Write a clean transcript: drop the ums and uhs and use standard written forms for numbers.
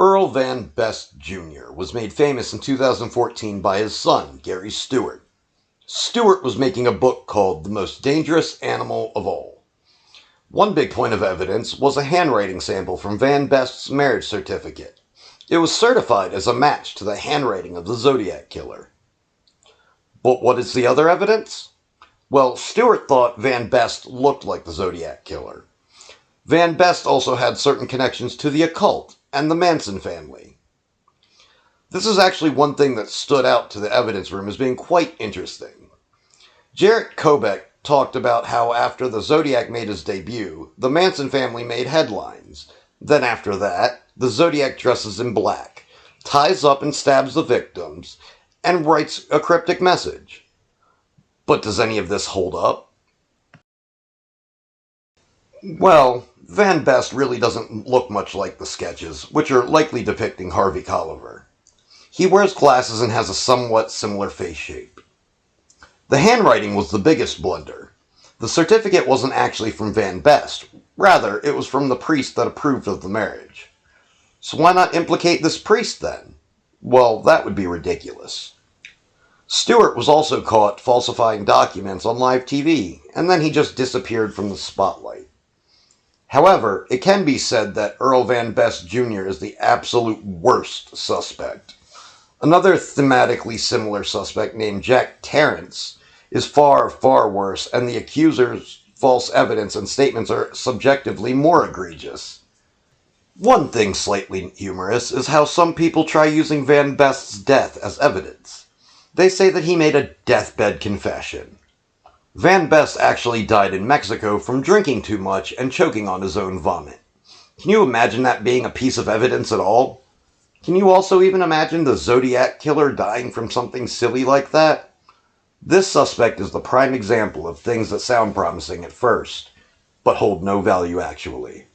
Earl Van Best Jr. was made famous in 2014 by his son, Gary Stewart. Stewart was making a book called The Most Dangerous Animal of All. One big point of evidence was a handwriting sample from Van Best's marriage certificate. It was certified as a match to the handwriting of the Zodiac Killer. But what is the other evidence? Well, Stewart thought Van Best looked like the Zodiac Killer. Van Best also had certain connections to the occult and the Manson family. This is actually one thing that stood out to the evidence room as being quite interesting. Jarrett Kobeck talked about how after the Zodiac made his debut, the Manson family made headlines. Then after that, the Zodiac dresses in black, ties up and stabs the victims, and writes a cryptic message. But does any of this hold up? Well, Van Best really doesn't look much like the sketches, which are likely depicting Harvey Colliver. He wears glasses and has a somewhat similar face shape. The handwriting was the biggest blunder. The certificate wasn't actually from Van Best. Rather, it was from the priest that approved of the marriage. So why not implicate this priest then? Well, that would be ridiculous. Stewart was also caught falsifying documents on live TV, and then he just disappeared from the spotlight. However, it can be said that Earl Van Best Jr. is the absolute worst suspect. Another thematically similar suspect named Jack Terrence is far, far worse, and the accuser's false evidence and statements are subjectively more egregious. One thing slightly humorous is how some people try using Van Best's death as evidence. They say that he made a deathbed confession. Van Best actually died in Mexico from drinking too much and choking on his own vomit. Can you imagine that being a piece of evidence at all? Can you also even imagine the Zodiac Killer dying from something silly like that? This suspect is the prime example of things that sound promising at first, but hold no value actually.